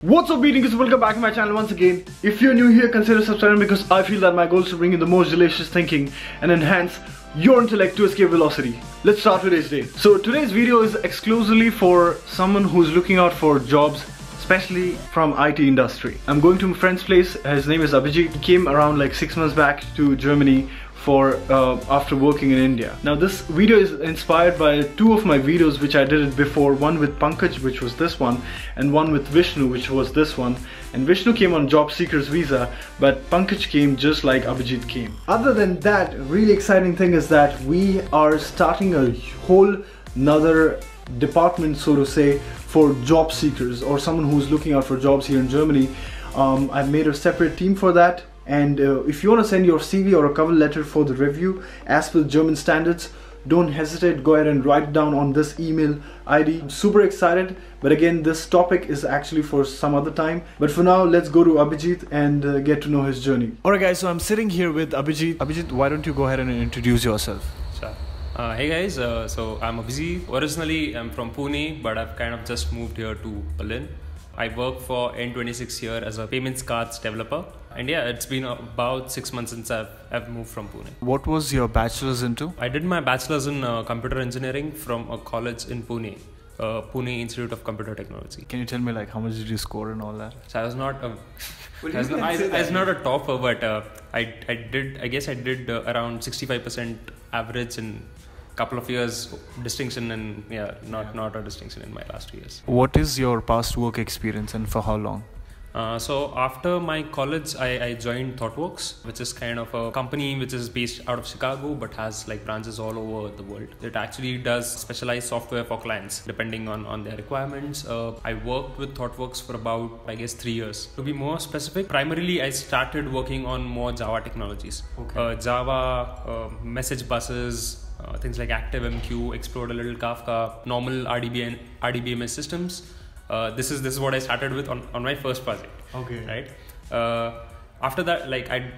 What's up, BEATNIKERS? Welcome back to my channel once again. If you're new here, consider subscribing because I feel that my goal is to bring you the most delicious thinking and enhance your intellect to escape velocity. Let's start today's day. So today's video is exclusively for someone who's looking out for jobs, especially from IT industry. I'm going to my friend's place. His name is Abhijit. He came around like 6 months back to Germany for after working in India. Now this video is inspired by two of my videos which I did it before, one with Pankaj, which was this one, and one with Vishnu, which was this one. And Vishnu came on job seekers visa, but Pankaj came just like Abhijit came. Other than that, really exciting thing is that we are starting a whole nother department, so to say, for job seekers or someone who's looking out for jobs here in Germany. I've made a separate team for that. And if you want to send your CV or a cover letter for the review as per German standards, don't hesitate, go ahead and write it down on this email ID. I'm super excited, but again, this topic is actually for some other time. But for now, let's go to Abhijit and get to know his journey. Alright guys, so I'm sitting here with Abhijit. Abhijit, why don't you go ahead and introduce yourself? Sure. Hey guys, so I'm Abhijit. Originally, I'm from Pune, but I've kind of just moved here to Berlin. I work for N26 here as a payments cards developer. And yeah, it's been about 6 months since I've moved from Pune. What was your bachelor's into? I did my bachelor's in computer engineering from a college in Pune, Pune Institute of Computer Technology. Can you tell me like how much did you score and all that? So I was not a, I was not a topper, but I guess I did around 65% average in couple of years distinction, and not a distinction in my last 2 years. What is your past work experience and for how long? So after my college, I joined ThoughtWorks, which is kind of a company which is based out of Chicago but has like branches all over the world. It actually does specialized software for clients depending on their requirements. I worked with ThoughtWorks for about, I guess, 3 years. To be more specific, primarily I started working on more Java technologies. Okay. Java, message buses, things like ActiveMQ, explored a little Kafka, normal RDBMS systems. This is what I started with on my first project. Okay. Right. After that, like I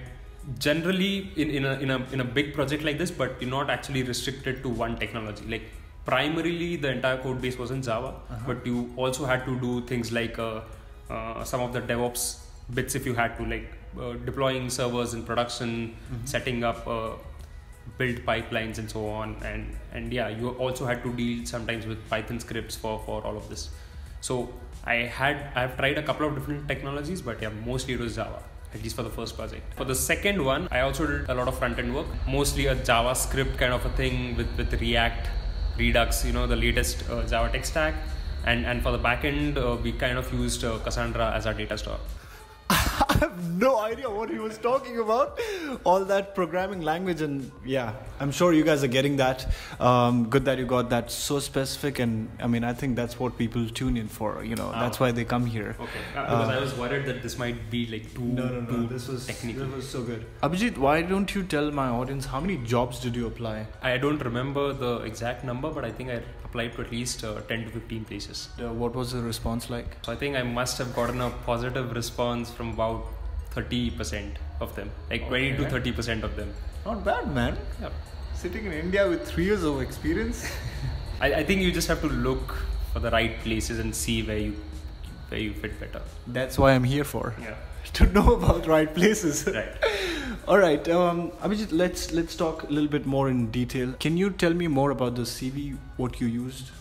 generally in a big project like this, but you're not actually restricted to one technology. Like primarily the entire code base was in Java, but you also had to do things like some of the DevOps bits if you had to, like deploying servers in production, setting up build pipelines and so on, and yeah, you also had to deal sometimes with Python scripts for all of this. So I've tried a couple of different technologies, but yeah, mostly it was Java, at least for the first project. For the second one, I also did a lot of front-end work, mostly a JavaScript kind of a thing with React, Redux, you know, the latest Java tech stack. And for the backend, we kind of used Cassandra as our data store. I have no idea what he was talking about. All that programming language, and yeah, I'm sure you guys are getting that. Good that you got that so specific, and I mean, I think that's what people tune in for, you know, that's why they come here. Okay, because I was worried that this might be like too this was technical. This was so good. Abhijit, why don't you tell my audience how many jobs did you apply? I don't remember the exact number, but I think I applied to at least 10 to 15 places. What was the response like? So I think I must have gotten a positive response from about 30% of them, like 20 to 30% of them. Not bad, man. Yeah. Sitting in India with 3 years of experience. I think you just have to look for the right places and see where you fit better. That's why I'm here for. Yeah. To know about right places. Right. All right, Abhijit, let's talk a little bit more in detail. Can you tell me more about the CV, what you used,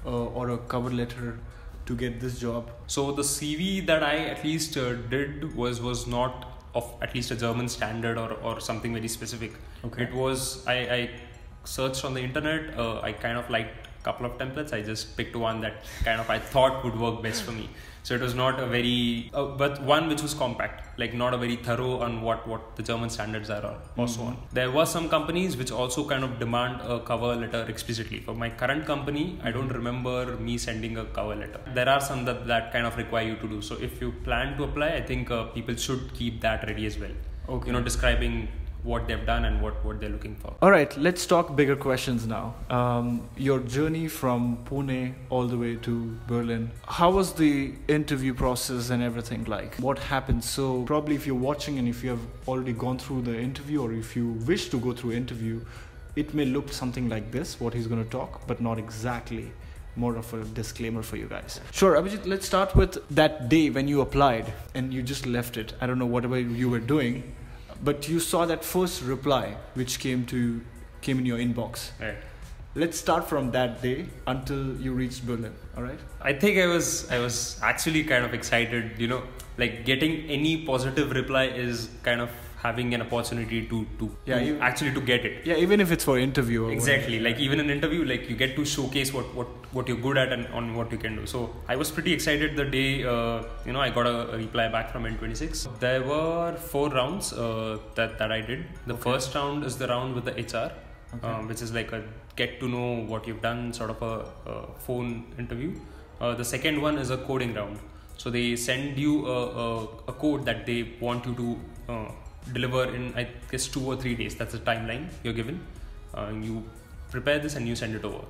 or a cover letter to get this job? So the CV that I at least did was not of at least a German standard or something very specific. Okay. It was, I searched on the internet, I kind of liked a couple of templates. I just picked one that kind of I thought would work best for me. So it was not a very, but one which was compact, like not a very thorough on what the German standards are or so on. There were some companies which also kind of demand a cover letter explicitly. For my current company, I don't remember me sending a cover letter. There are some that kind of require you to do. So if you plan to apply, I think people should keep that ready as well. Okay. You know, describing what they've done and what they're looking for. All right, let's talk bigger questions now. Your journey from Pune all the way to Berlin. How was the interview process and everything like? What happened? So probably if you're watching and if you have already gone through the interview, or if you wish to go through interview, it may look something like this, what he's going to talk, but not exactly. more of a disclaimer for you guys. Sure, Abhijit, let's start with that day when you applied and you just left it. I don't know whatever you were doing, but you saw that first reply which came in your inbox. Right. Let's start from that day until you reached Berlin. All right. I think I was actually kind of excited. Like getting any positive reply is kind of having an opportunity to get it. Yeah, even if it's for interview. Exactly. Like even an interview, like you get to showcase what you're good at and on what you can do. So I was pretty excited the day I got a reply back from N26. There were 4 rounds that I did. The first round is the round with the HR, which is like a get to know what you've done sort of a phone interview. The second one is a coding round. So they send you a code that they want you to deliver in, I guess, 2 or 3 days. That's the timeline you're given. You prepare this and you send it over.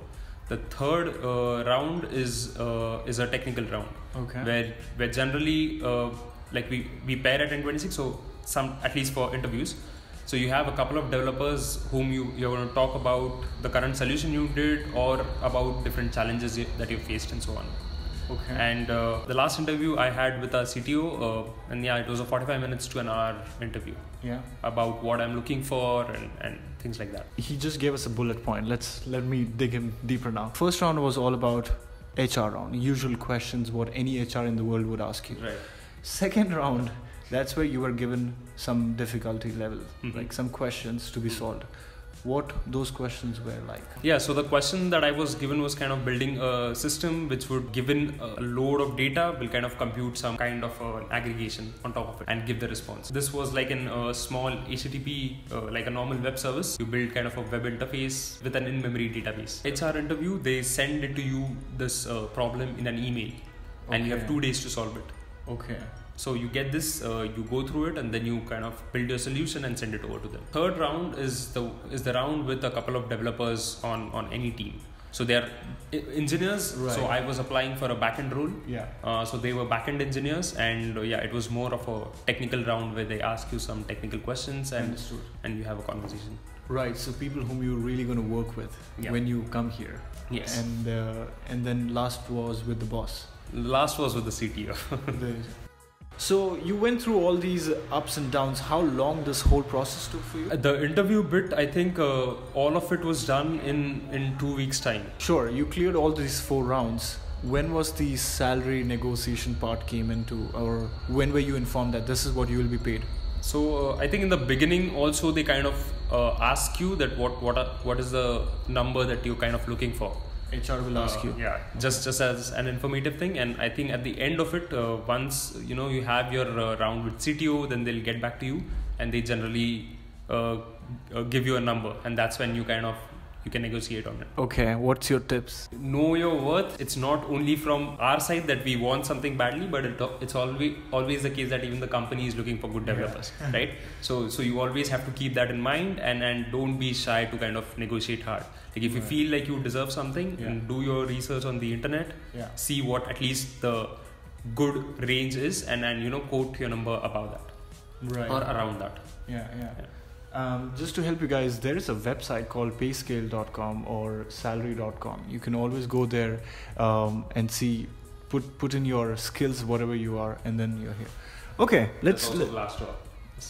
The third round is a technical round. Okay. Where generally like we pair at N26, so some, at least for interviews. So you have a couple of developers whom you're going to talk about the current solution you did or about different challenges that you faced and so on. Okay. And the last interview I had with our CTO, and yeah, it was a 45 minutes to an hour interview. Yeah. About what I'm looking for and things like that. He just gave us a bullet point. Let me dig in deeper now. First round was all about HR round, usual questions what any HR in the world would ask you. Right. Second round, that's where you were given some difficulty level, like some questions to be solved. What those questions were like? Yeah, so the question that I was given was kind of building a system which would, given a load of data, will kind of compute some kind of aggregation on top of it and give the response. This was like in a small HTTP, like a normal web service. You build kind of a web interface with an in-memory database. HR interview, they send it to you, this problem in an email, and you have 2 days to solve it. Okay. So you get this, you go through it, and then you kind of build your solution and send it over to them. Third round is the round with a couple of developers on any team. So they are engineers. Right. So I was applying for a backend role. Yeah. So they were backend engineers, and it was more of a technical round where they ask you some technical questions and you have a conversation. Right. So people whom you're really going to work with when you come here. Yes. And then last was with the boss. Last was with the CTO. So you went through all these ups and downs. How long this whole process took for you? The interview bit, I think all of it was done in 2 weeks' time. Sure, you cleared all these 4 rounds. When was the salary negotiation part came into, or when were you informed that this is what you will be paid? So I think in the beginning also they kind of ask you that what is the number that you're kind of looking for. HR will ask you. Yeah, just as an informative thing, and I think at the end of it, once you have your round with CTO, then they'll get back to you, and they generally give you a number, and that's when you can negotiate on it. Okay, what's your tips? Know your worth. It's not only from our side that we want something badly, but it's always the case that even the company is looking for good developers, right? So you always have to keep that in mind, and don't be shy to kind of negotiate hard. Like if you feel like you deserve something, and do your research on the internet, see what at least the good range is, and quote your number above that, or around that. Yeah. Just to help you guys, there is a website called payscale.com or salary.com. You can always go there and see, put in your skills, whatever you are, and then you're here. Okay, let's. Glassdoor.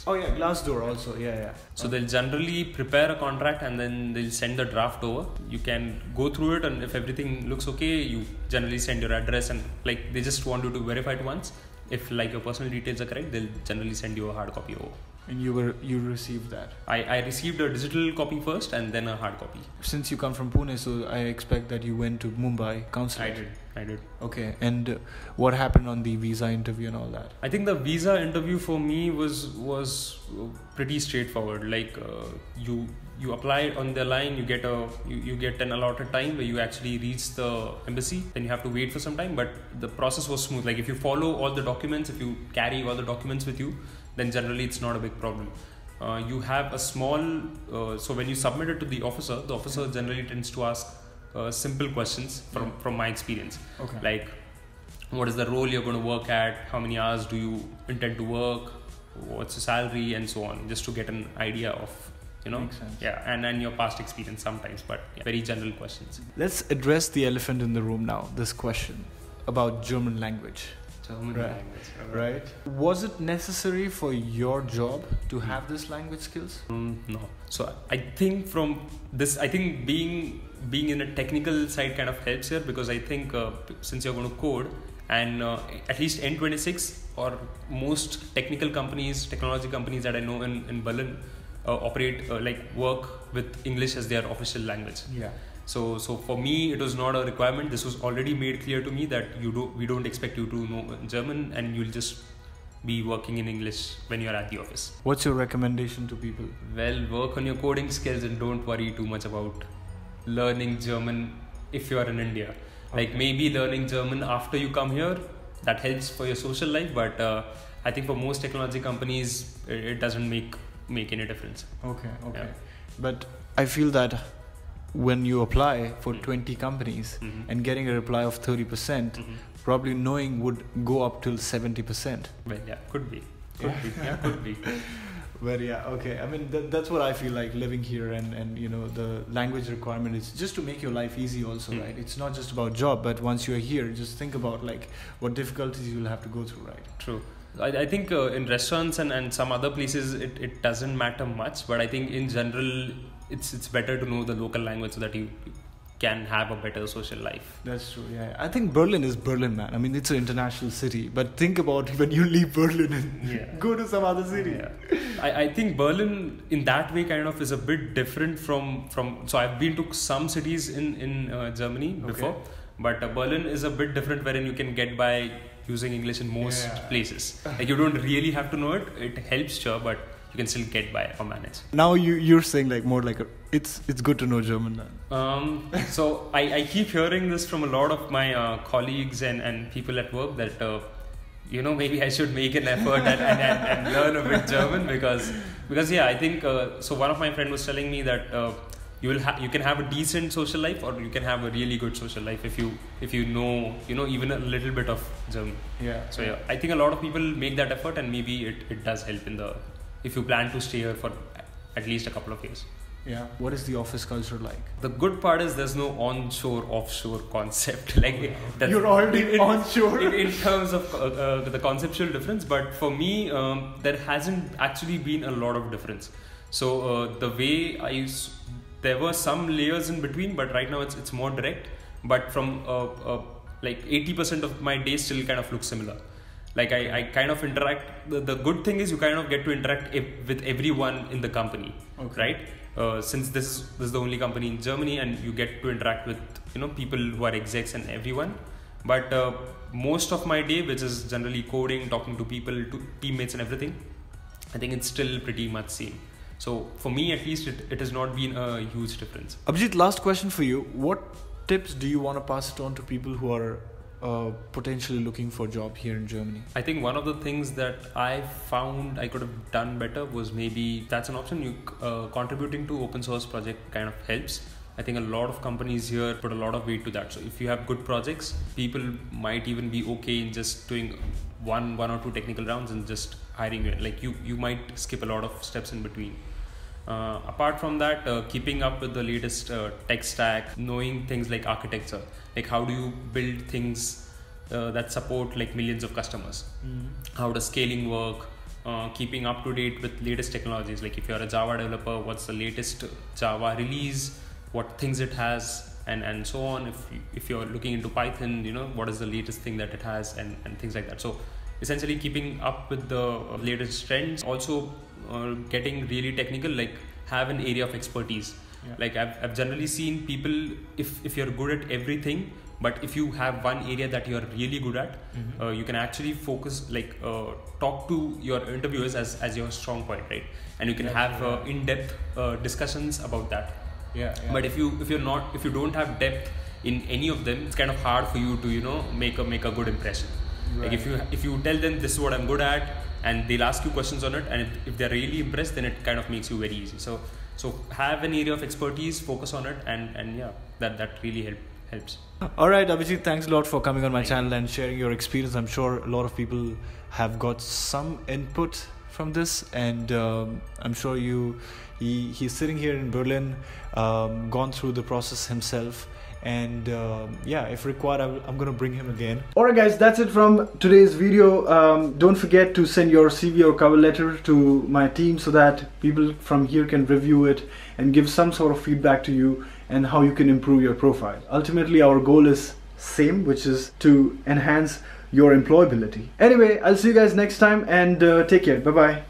Oh yeah, Glassdoor also. Yeah. So they'll generally prepare a contract and then they'll send the draft over. You can go through it, and if everything looks okay, you generally send your address, and like they just want you to verify it once. If like your personal details are correct, they'll generally send you a hard copy over. And you received that? I received a digital copy first and then a hard copy. Since you come from Pune, so I expect that you went to Mumbai counseling. I did. Okay, and what happened on the visa interview and all that? I think the visa interview for me was pretty straightforward. Like you apply on the line, you get an allotted time where you actually reach the embassy. Then you have to wait for some time, but the process was smooth. Like if you follow all the documents, if you carry all the documents with you, then generally it's not a big problem. You have a small, so when you submit it to the officer generally tends to ask simple questions from my experience. Okay. Like, what is the role you're going to work at? How many hours do you intend to work? What's the salary, and so on, just to get an idea of you know. Makes sense. Yeah, and your past experience sometimes, but yeah, very general questions. Let's address the elephant in the room now. This question about German language. German Right. language. Right. Was it necessary for your job to have this language skills? No. So I think from this, I think being in a technical side kind of helps here, because I think since you're going to code, and at least N26 or most technology companies that I know in Berlin operate work with English as their official language. Yeah. So for me, it was not a requirement. This was already made clear to me that we don't expect you to know German, and you'll just be working in English when you're at the office. What's your recommendation to people? Well, work on your coding skills and don't worry too much about learning German if you're in India. Okay. Like maybe learning German after you come here, that helps for your social life, but I think for most technology companies, it doesn't make any difference. Okay. Yeah. But I feel that when you apply for 20 companies and getting a reply of 30%, probably knowing would go up till 70%. Well, yeah, could be. Could be. But yeah, okay. I mean, that's what I feel like living here, and you know, the language requirement is just to make your life easy also, right? It's not just about job, but once you're here, just think about like what difficulties you'll have to go through, right? True. I think in restaurants and some other places, it doesn't matter much, but I think in general, it's better to know the local language so that you can have a better social life. That's true, yeah. I think Berlin is Berlin, man. I mean, it's an international city, but think about when you leave Berlin and go to some other city. Yeah. I think Berlin in that way kind of is a bit different from so I've been to some cities in Germany before, but Berlin is a bit different, wherein you can get by using English in most places. Like you don't really have to know it. It helps, sure, but you can still get by or manage. Now you're saying like more like it's good to know German now. So I keep hearing this from a lot of my colleagues and people at work that maybe I should make an effort and learn a bit German because yeah, I think so. One of my friends was telling me that you can have a decent social life, or you can have a really good social life if you know even a little bit of German. Yeah. So yeah, I think a lot of people make that effort, and maybe it does help if you plan to stay here for at least a couple of years. Yeah. What is the office culture like? The good part is there's no onshore offshore concept. Like that's, you're already onshore in terms of the conceptual difference, but for me there hasn't actually been a lot of difference. So the way there were some layers in between, but right now it's more direct. But from like 80% of my day still kind of looks similar. Like I kind of interact. The good thing is you kind of get to interact with everyone in the company, right? Since this is the only company in Germany, and you get to interact with people who are execs and everyone. But most of my day, which is generally coding, talking to people, to teammates and everything, I think it's still pretty much same. So for me at least, it has not been a huge difference. Abhijit, last question for you. What tips do you want to pass it on to people who are potentially looking for a job here in Germany? I think one of the things that I found I could have done better was, maybe that's an option, contributing to open source project kind of helps. I think a lot of companies here put a lot of weight to that. So if you have good projects, people might even be okay in just doing one or two technical rounds and just hiring you. Like you might skip a lot of steps in between. Apart from that, keeping up with the latest tech stack, knowing things like architecture, like how do you build things that support like millions of customers? How does scaling work? Keeping up to date with latest technologies. Like if you're a Java developer, what's the latest Java release? What things it has, and so on. If you're looking into Python, what is the latest thing that it has, and things like that. So essentially keeping up with the latest trends. Also getting really technical, like have an area of expertise. Like I've generally seen people, if you're good at everything, but if you have one area that you're really good at, you can actually focus, like talk to your interviewers as your strong point, right? And you can have in-depth discussions about that. But if you don't have depth in any of them, it's kind of hard for you to make a good impression. Right. Like if you tell them this is what I'm good at, and they'll ask you questions on it, and if they're really impressed, then it kind of makes you very easy. So have an area of expertise, focus on it, and yeah, that really helps. All right, Abhijit, thanks a lot for coming on my channel and sharing your experience. I'm sure a lot of people have got some input from this, and I'm sure he's sitting here in Berlin, gone through the process himself, and yeah, if required, I'm gonna bring him again. Alright guys, that's it from today's video. Don't forget to send your CV or cover letter to my team so that people from here can review it and give some sort of feedback to you and how you can improve your profile. Ultimately, our goal is same, which is to enhance your employability. Anyway, I'll see you guys next time, and take care. Bye bye.